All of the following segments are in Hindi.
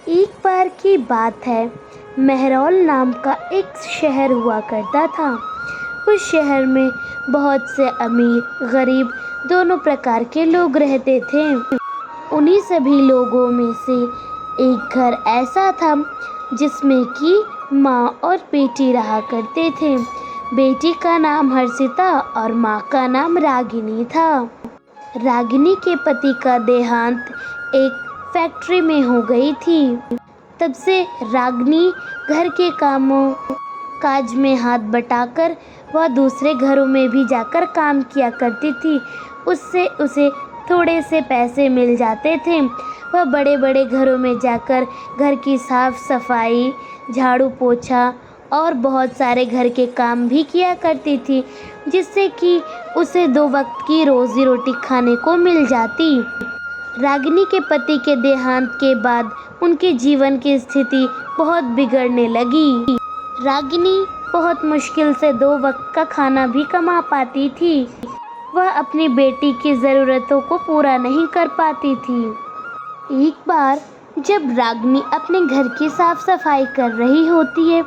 एक बार की बात है, मेहरौल नाम का एक शहर हुआ करता था। उस शहर में बहुत से अमीर गरीब दोनों प्रकार के लोग रहते थे। उन्हीं सभी लोगों में से एक घर ऐसा था जिसमें कि माँ और बेटी रहा करते थे। बेटी का नाम हर्षिता और माँ का नाम रागिनी था। रागिनी के पति का देहांत एक फैक्ट्री में हो गई थी। तब से रागिनी घर के कामों काज में हाथ बटाकर वह दूसरे घरों में भी जाकर काम किया करती थी। उससे उसे थोड़े से पैसे मिल जाते थे। वह बड़े बड़े घरों में जाकर घर की साफ सफाई, झाड़ू पोछा और बहुत सारे घर के काम भी किया करती थी, जिससे कि उसे 2 वक्त की रोजी रोटी खाने को मिल जाती। रागिनी के पति के देहांत के बाद उनके जीवन की स्थिति बहुत बिगड़ने लगी। रागिनी बहुत मुश्किल से 2 वक्त का खाना भी कमा पाती थी। वह अपनी बेटी की ज़रूरतों को पूरा नहीं कर पाती थी। एक बार जब रागिनी अपने घर की साफ सफाई कर रही होती है,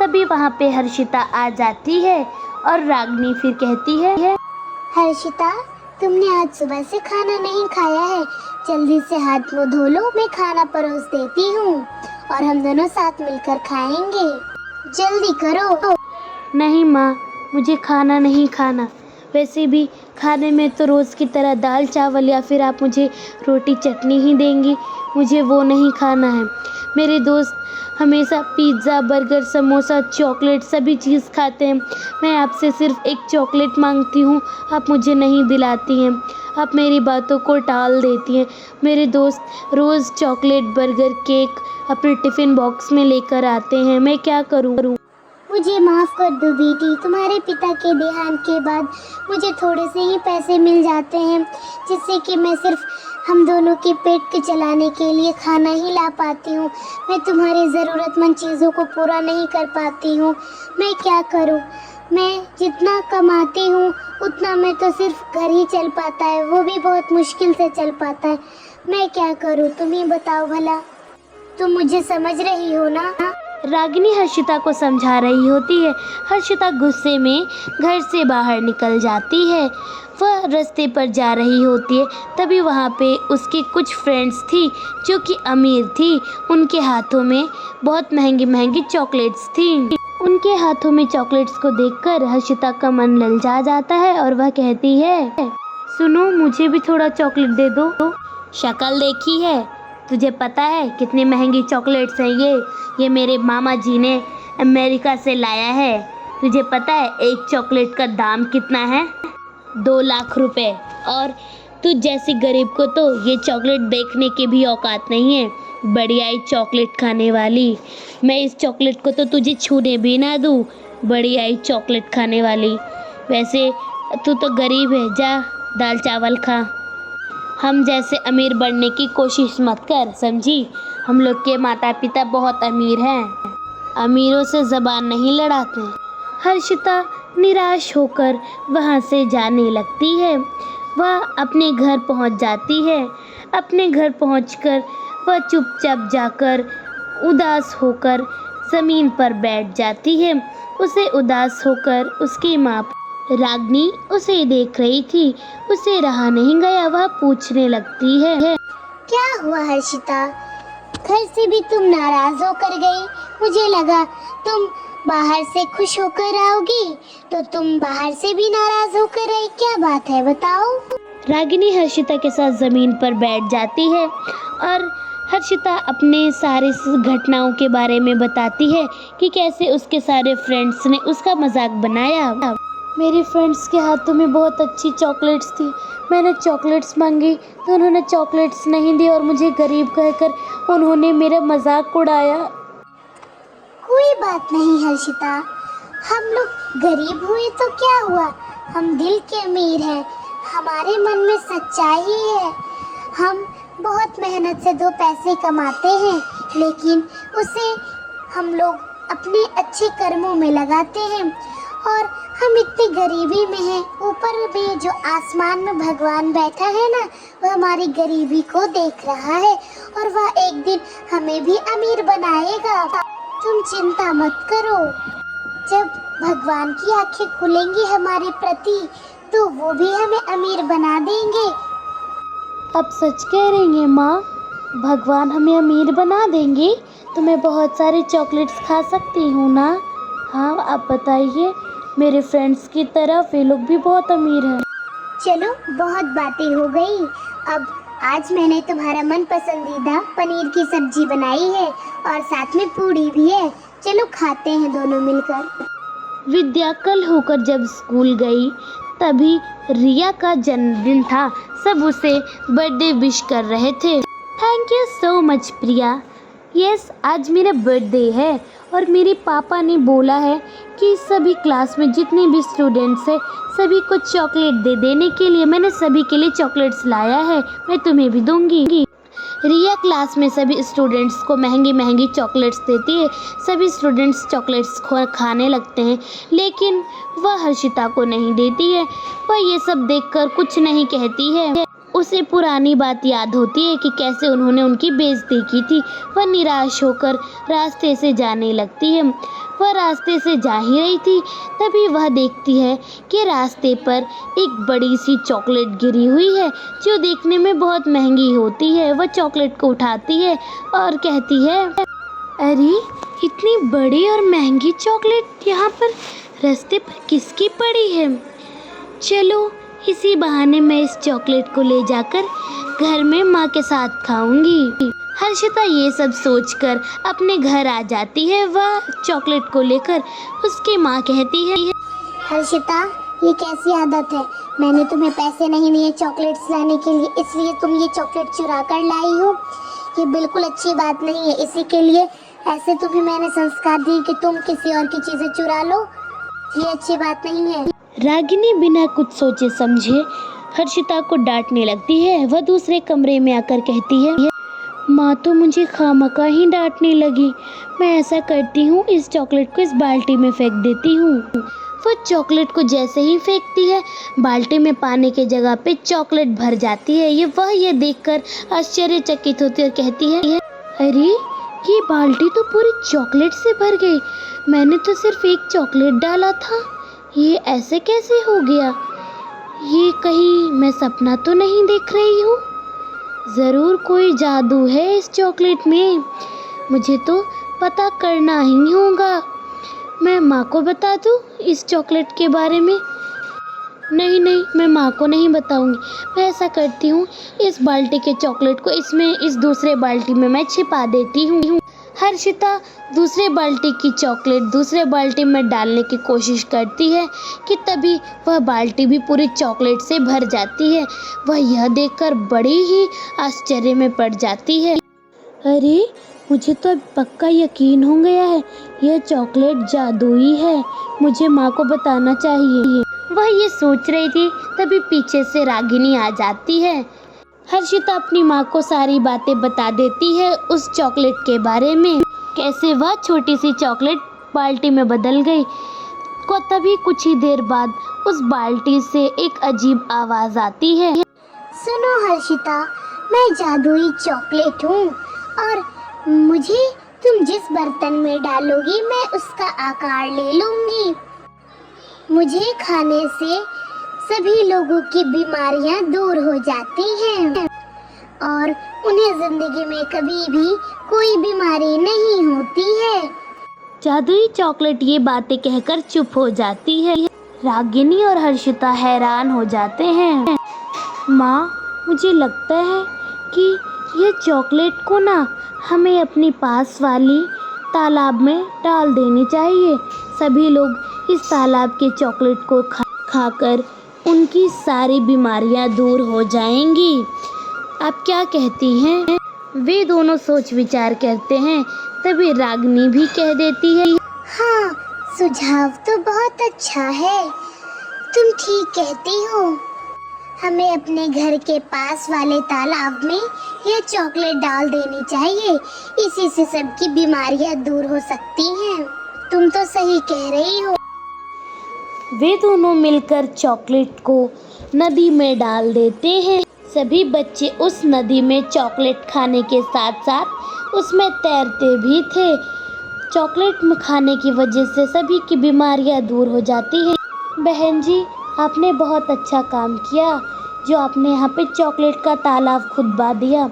तभी वहाँ पे हर्षिता आ जाती है और रागिनी फिर कहती है, हर्षिता, तुमने आज सुबह से खाना नहीं खाया है, जल्दी से हाथ मुंह धो लो, मैं खाना परोस देती हूँ और हम दोनों साथ मिलकर खाएंगे। जल्दी करो। नहीं माँ, मुझे खाना नहीं खाना। वैसे भी खाने में तो रोज़ की तरह दाल चावल या फिर आप मुझे रोटी चटनी ही देंगी, मुझे वो नहीं खाना है। मेरे दोस्त हमेशा पिज़्ज़ा, बर्गर, समोसा, चॉकलेट सभी चीज़ खाते हैं। मैं आपसे सिर्फ एक चॉकलेट मांगती हूँ, आप मुझे नहीं दिलाती हैं। आप मेरी बातों को टाल देती हैं। मेरे दोस्त रोज़ चॉकलेट, बर्गर, केक अपने टिफ़िन बॉक्स में लेकर आते हैं। मैं क्या करूँ? मुझे माफ़ कर दो बेटी, तुम्हारे पिता के देहांत के बाद मुझे थोड़े से ही पैसे मिल जाते हैं, जिससे कि मैं सिर्फ हम दोनों के पेट के चलाने के लिए खाना ही ला पाती हूँ। मैं तुम्हारी ज़रूरतमंद चीज़ों को पूरा नहीं कर पाती हूँ। मैं क्या करूँ? मैं जितना कमाती हूँ उतना में तो सिर्फ घर ही चल पाता है, वो भी बहुत मुश्किल से चल पाता है। मैं क्या करूँ, तुम ही बताओ भला। तुम मुझे समझ रही हो ना? रागिनी हर्षिता को समझा रही होती है। हर्षिता गुस्से में घर से बाहर निकल जाती है। वह रास्ते पर जा रही होती है, तभी वहाँ पे उसकी कुछ फ्रेंड्स थी जो कि अमीर थी। उनके हाथों में बहुत महंगी महंगी चॉकलेट्स थी। उनके हाथों में चॉकलेट्स को देखकर हर्षिता का मन ललचा जाता है और वह कहती है, सुनो, मुझे भी थोड़ा चॉकलेट दे दो। शक्ल देखी है? तुझे पता है कितनी महंगी चॉकलेट्स हैं ये मेरे मामा जी ने अमेरिका से लाया है। तुझे पता है एक चॉकलेट का दाम कितना है? 2 लाख रुपए। और तुझ जैसी गरीब को तो ये चॉकलेट देखने की भी औकात नहीं है। बढ़िया ही चॉकलेट खाने वाली। मैं इस चॉकलेट को तो तुझे छूने भी ना दूँ। बढ़िया ही चॉकलेट खाने वाली। वैसे तू तो गरीब है, जा दाल चावल खा। हम जैसे अमीर बनने की कोशिश मत कर, समझी? हम लोग के माता पिता बहुत अमीर हैं। अमीरों से ज़बान नहीं लड़ाते। हर्षिता निराश होकर वहाँ से जाने लगती है। वह अपने घर पहुँच जाती है। अपने घर पहुँचकर वह चुपचाप जाकर उदास होकर ज़मीन पर बैठ जाती है। उसे उदास होकर उसकी माँ रागिनी उसे देख रही थी। उसे रहा नहीं गया, वह पूछने लगती है, क्या हुआ हर्षिता? घर से भी तुम नाराज होकर गई। मुझे लगा तुम बाहर से खुश होकर आओगी, तो तुम बाहर से भी नाराज होकर आई। क्या बात है, बताओ। रागिनी हर्षिता के साथ ज़मीन पर बैठ जाती है और हर्षिता अपने सारे घटनाओं के बारे में बताती है कि कैसे उसके सारे फ्रेंड्स ने उसका मजाक बनाया। मेरे फ्रेंड्स के हाथों में बहुत अच्छी चॉकलेट्स थी। मैंने चॉकलेट्स मांगी तो उन्होंने चॉकलेट्स नहीं दी और मुझे गरीब कहकर उन्होंने मेरा मजाक उड़ाया। कोई बात नहीं हर्षिता, हम लोग गरीब हुए तो क्या हुआ, हम दिल के अमीर हैं। हमारे मन में सच्चाई है। हम बहुत मेहनत से 2 पैसे कमाते हैं, लेकिन उसे हम लोग अपने अच्छे कर्मों में लगाते हैं और हम इतनी गरीबी में हैं, ऊपर भी जो आसमान में भगवान बैठा है ना, वह हमारी गरीबी को देख रहा है और वह एक दिन हमें भी अमीर बनाएगा। तुम चिंता मत करो, जब भगवान की आंखें खुलेंगी हमारे प्रति तो वो भी हमें अमीर बना देंगे। आप सच कह रही हैं माँ, भगवान हमें अमीर बना देंगे तो मैं बहुत सारे चॉकलेट्स खा सकती हूँ ना? हाँ, आप बताइए, मेरे फ्रेंड्स की तरह वे लोग भी बहुत अमीर हैं। चलो बहुत बातें हो गई, अब आज मैंने तुम्हारा मन पसंदीदा पनीर की सब्जी बनाई है और साथ में पूड़ी भी है। चलो खाते हैं दोनों मिलकर। विद्या कल होकर जब स्कूल गई तभी रिया का जन्मदिन था। सब उसे बर्थडे विश कर रहे थे। Thank you so much Priya. Yes, आज मेरा बर्थडे है और मेरे पापा ने बोला है कि सभी क्लास में जितने भी स्टूडेंट्स हैं सभी को चॉकलेट दे देने के लिए। मैंने सभी के लिए चॉकलेट्स लाया है, मैं तुम्हें भी दूंगी। रिया क्लास में सभी स्टूडेंट्स को महंगी महंगी चॉकलेट्स देती है। सभी स्टूडेंट्स चॉकलेट्स खाने लगते हैं, लेकिन वह हर्षिता को नहीं देती है। वह ये सब देखकर कुछ नहीं कहती है। उसे पुरानी बात याद होती है कि कैसे उन्होंने उनकी बेइज्जती की थी। वह निराश होकर रास्ते से जाने लगती है। वह रास्ते से जा ही रही थी, तभी वह देखती है कि रास्ते पर एक बड़ी सी चॉकलेट गिरी हुई है जो देखने में बहुत महंगी होती है। वह चॉकलेट को उठाती है और कहती है, अरे इतनी बड़ी और महंगी चॉकलेट यहाँ पर रास्ते पर किसकी पड़ी है? चलो इसी बहाने मैं इस चॉकलेट को ले जाकर घर में माँ के साथ खाऊंगी। हर्षिता ये सब सोचकर अपने घर आ जाती है। वह चॉकलेट को लेकर उसकी माँ कहती है, हर्षिता, ये कैसी आदत है? मैंने तुम्हें पैसे नहीं दिए चॉकलेट्स लाने के लिए, इसलिए तुम ये चॉकलेट चुरा कर लाई हो। ये बिल्कुल अच्छी बात नहीं है। इसी के लिए ऐसे तुम्हें मैंने संस्कार दिए कि तुम किसी और की चीजें चुरा लो। ये अच्छी बात नहीं है। रागिनी बिना कुछ सोचे समझे हर्षिता को डांटने लगती है। वह दूसरे कमरे में आकर कहती है, माँ तो मुझे खामखा ही डांटने लगी। मैं ऐसा करती हूँ, इस चॉकलेट को इस बाल्टी में फेंक देती हूँ। वह चॉकलेट को जैसे ही फेंकती है, बाल्टी में पानी के जगह पे चॉकलेट भर जाती है। वह ये देखकर आश्चर्यचकित होती है और कहती है, अरे ये बाल्टी तो पूरी चॉकलेट से भर गई। मैंने तो सिर्फ एक चॉकलेट डाला था, ये ऐसे कैसे हो गया? ये कहीं मैं सपना तो नहीं देख रही हूँ? ज़रूर कोई जादू है इस चॉकलेट में। मुझे तो पता करना ही होगा। मैं माँ को बता दूँ इस चॉकलेट के बारे में? नहीं, मैं माँ को नहीं बताऊंगी। मैं ऐसा करती हूँ, इस बाल्टी के चॉकलेट को इस दूसरे बाल्टी में मैं छिपा देती हूँ। हर्षिता दूसरे बाल्टी की चॉकलेट दूसरे बाल्टी में डालने की कोशिश करती है कि तभी वह बाल्टी भी पूरी चॉकलेट से भर जाती है। वह यह देखकर बड़ी ही आश्चर्य में पड़ जाती है। अरे मुझे तो अब पक्का यकीन हो गया है, यह चॉकलेट जादुई है। मुझे माँ को बताना चाहिए। वह ये सोच रही थी, तभी पीछे से रागिनी आ जाती है। हर्षिता अपनी माँ को सारी बातें बता देती है उस चॉकलेट के बारे में, कैसे वह छोटी सी चॉकलेट बाल्टी में बदल गई। तभी कुछ ही देर बाद उस बाल्टी से एक अजीब आवाज़ आती है। सुनो हर्षिता, मैं जादुई चॉकलेट हूँ और मुझे तुम जिस बर्तन में डालोगी मैं उसका आकार ले लूँगी। मुझे खाने से सभी लोगों की बीमारियां दूर हो जाती हैं और उन्हें जिंदगी में कभी भी कोई बीमारी नहीं होती है। जादुई चॉकलेट ये बातें कहकर चुप हो जाती है। रागिनी और हर्षिता हैरान हो जाते हैं। माँ, मुझे लगता है कि ये चॉकलेट को ना हमें अपनी पास वाली तालाब में डाल देनी चाहिए। सभी लोग इस तालाब के चॉकलेट को खाकर उनकी सारी बीमारियां दूर हो जाएंगी। आप क्या कहती हैं? वे दोनों सोच विचार करते हैं, तभी रागिनी भी कह देती है, हाँ, सुझाव तो बहुत अच्छा है। तुम ठीक कहती हो। हमें अपने घर के पास वाले तालाब में यह चॉकलेट डाल देनी चाहिए। इसी से सबकी बीमारियां दूर हो सकती हैं। तुम तो सही कह रही हो। वे दोनों मिलकर चॉकलेट को नदी में डाल देते हैं। सभी बच्चे उस नदी में चॉकलेट खाने के साथ साथ उसमें तैरते भी थे। चॉकलेट खाने की वजह से सभी की बीमारियां दूर हो जाती हैं। बहन जी, आपने बहुत अच्छा काम किया जो आपने यहाँ पे चॉकलेट का तालाब खुदवा दिया।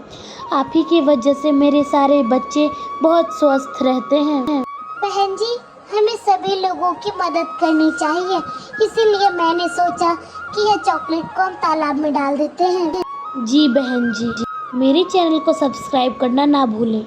आप ही की वजह से मेरे सारे बच्चे बहुत स्वस्थ रहते हैं। बहन जी, हमें सभी लोगों की मदद करनी चाहिए, इसीलिए मैंने सोचा कि यह चॉकलेट को हम तालाब में डाल देते हैं। जी बहन जी, मेरे चैनल को सब्सक्राइब करना ना भूलें।